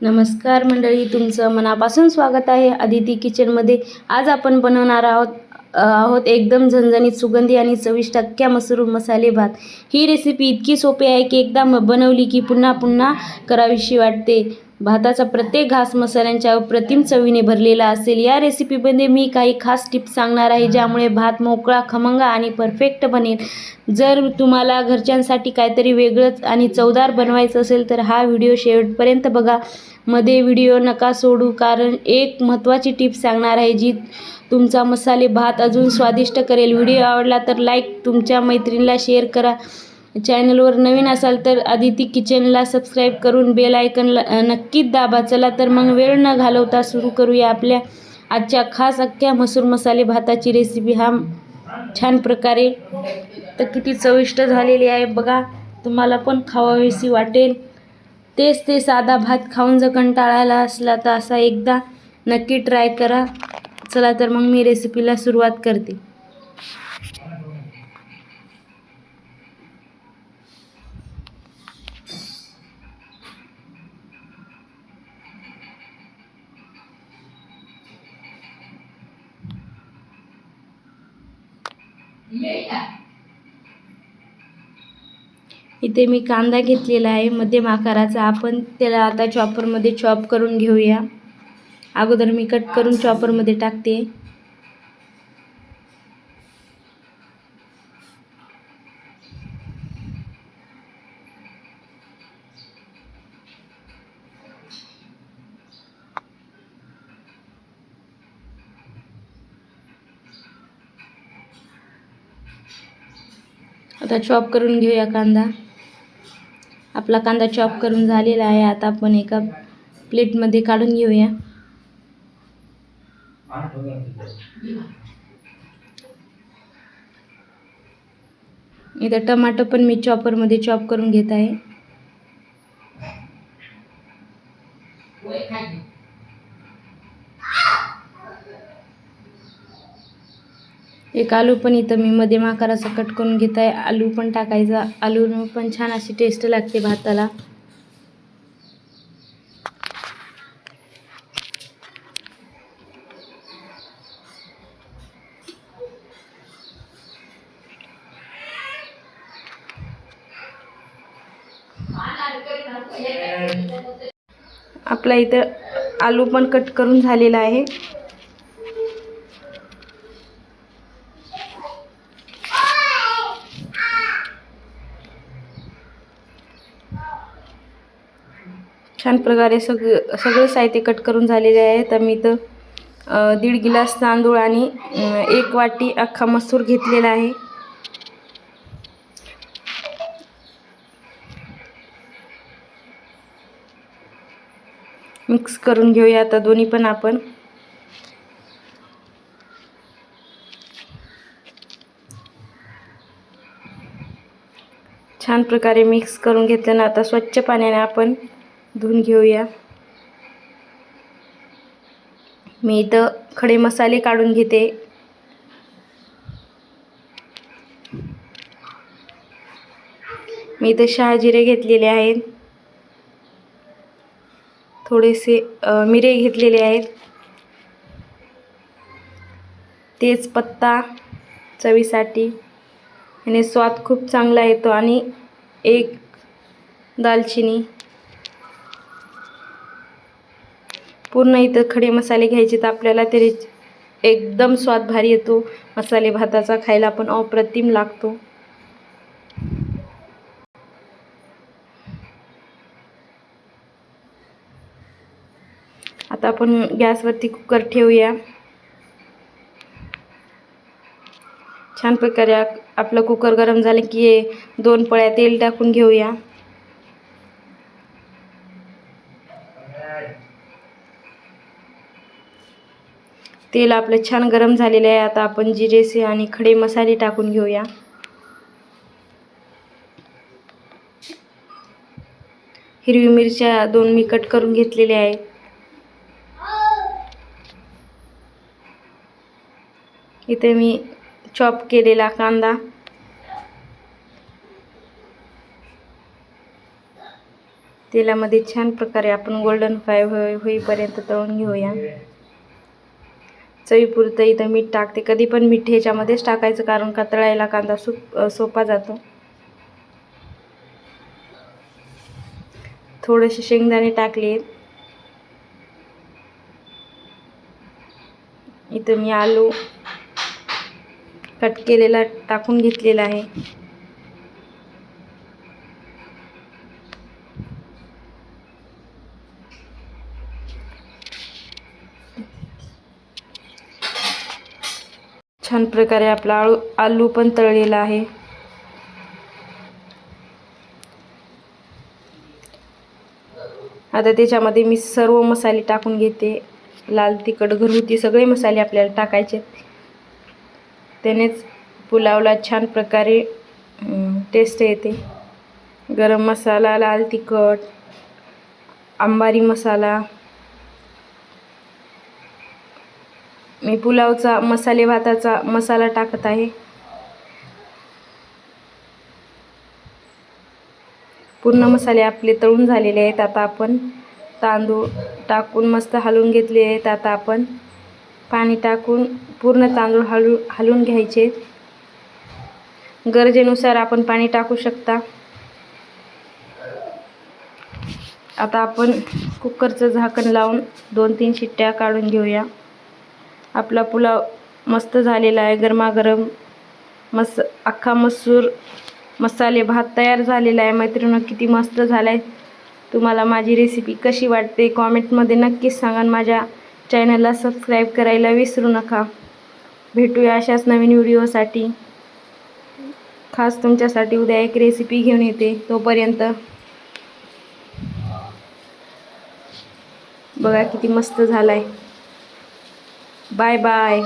नमस्कार मंडळी, तुमचं मनापासून स्वागत आहे अदिती किचनमध्ये। आज आपण बनवणार आहोत एकदम झणझणीत, सुगंधी आणि चविष्ट अख्ख्या मसूर मसाले भात। ही रेसिपी इतकी सोपी आहे की एकदा बनवली की पुन्हा पुन्हा करावीशी वाटते। भाताचा प्रत्येक घास मसाल्यांच्या अप्रतिम चवीने भरलेला असेल। या रेसिपीमध्ये मी काही खास टिप्स सांगणार आहे ज्यामुळे भात मोकळा, खमंग आणि परफेक्ट बनेल। जर तुम्हाला घरच्यांसाठी काहीतरी वेगळंच आणि चवदार बनवायचं असेल तर हा व्हिडिओ शेवटपर्यंत बघा। मध्ये व्हिडिओ नका सोडू, कारण एक महत्त्वाची टिप सांगणार आहे जी तुमचा मसाले भात अजून स्वादिष्ट करेल। व्हिडिओ आवडला तर लाईक, तुमच्या मैत्रिणीला शेअर करा। चॅनलवर नवीन असाल तर अदिती किचनला सबस्क्राईब करून बेल आयकन नक्कीच दाबा। चला तर मग वेळ न घालवता सुरू करूया आपल्या आजच्या खास अख्ख्या मसूर मसाले भाताची रेसिपी। हा छान प्रकारे तर किती चविष्ट झालेली आहे बघा, तुम्हाला पण खावावीशी वाटेल। तेच ते साधा भात खाऊन जर कंटाळा असला तर असा एकदा नक्की ट्राय करा। चला तर मग मी रेसिपीला सुरुवात करते। इथे मी कांदा घेतलेला आहे मध्यम आकाराचा। आपण त्याला आता चॉपरमध्ये चॉप करून घेऊया। अगोदर मी कट करून चॉपरमध्ये टाकते। आता चॉप करून घेऊया कांदा। आपला कांदा चॉप करून झालेला आहे। आता आपण एका प्लेटमध्ये काढून घेऊया। इथं टमाटर पण मी चॉपरमध्ये चॉप करून घेत आहे। एक आलू पण इथं मी मध्यम आकाराचा कट करून घेत आहे। आलू पण टाकायचा, आलूनं पण छान अशी टेस्ट लागते भाताला। आपला इथं आलू पण कट करून झालेला आहे। छान प्रकारे सगळे साहित्य कट करून झालेले आहे। तर मी इथं 1.5 गिलास तांदूळ आणि 1 वाटी अख्खा मसूर घेतलेला आहे। मिक्स करून घेऊया आता दोन्ही पण आपण। छान प्रकारे मिक्स करून घेतल्यानंतर आता स्वच्छ पाण्याने आपण धुवून घेऊया। मी इथं खडे मसाले काढून घेते। मी इथं शहाजिरे घेतलेले आहेत, थोडेसे मिरे घेतलेले आहेत, तेजपत्ता चवीसाठी याने स्वाद खूप चांगला येतो, आणि 1 दालचिनी। पूर्ण इथं खडे मसाले घ्यायचे तर आपल्याला तरी एकदम स्वाद भारी येतो मसाले भाताचा, खायला पण अप्रतिम लागतो। आता आपण गॅसवरती कुकर ठेवूया। छान प्रकारे आपलं कुकर गरम झाले की 2 पळ्या तेल टाकून घेऊया। तेल आपलं छान गरम झालेले आहे। आता आपण जिरे आणि खडे मसाले टाकून घेऊया। हिरवी मिरच्या 2 मी कट करून घेतलेल्या आहेत। इथे मी चॉप केलेला कांदा, तेलामध्ये छान प्रकारे आपण गोल्डन फ्राय होईपर्यंत तळून घेऊया. चवीपुरतं इथं मीठ टाकते. कधी पण मीठ ह्याच्यामध्येच टाकायचं, कारण का तळायला कांदा सोपा जातो. थोडेसे शेंगदाणे टाकले. इथं मी आलू कट केलेला टाकून घेतलेला आहे. छान प्रकारे आपला आलू पण तळलेला आहे. आता त्याच्यामध्ये मी सर्व मसाले टाकून घेते. लाल तिखट, घरगुती सगळे मसाले आपल्याला टाकायचे. त्यानेच पुलावला छान प्रकारे टेस्ट येते. गरम मसाला, लाल तिखट, अंबारी मसाला. मी पुलावचा मसाले भाताचा मसाला टाकत आहे. पूर्ण मसाले आपले तळून झालेले आहेत. आता आपण तांदूळ टाकून मस्त हलवून घेतले आहेत. आता आपण पाणी टाकून पूर्ण तांदूळ हलवून घ्यायचे. गरजेनुसार आपण पाणी टाकू शकता. आता आपण कुकरचं झाकण लावून 2-3 शिट्ट्या काढून घेऊया. आपला पुलाव मस्त झालेला आहे. गरमागरम अख्खा मसूर मसाले भात तयार झालेला आहे. मैत्रिणी, किती मस्त झाला आहे. तुम्हाला माझी रेसिपी कशी वाटते कॉमेंटमध्ये नक्कीच सांगा. माझ्या चॅनलला सबस्क्राईब करायला विसरू नका. भेटूया अशाच नवीन व्हिडिओसाठी. खास तुमच्यासाठी उद्या एक रेसिपी घेऊन येते. तोपर्यंत बघा किती मस्त झाला आहे. Bye bye.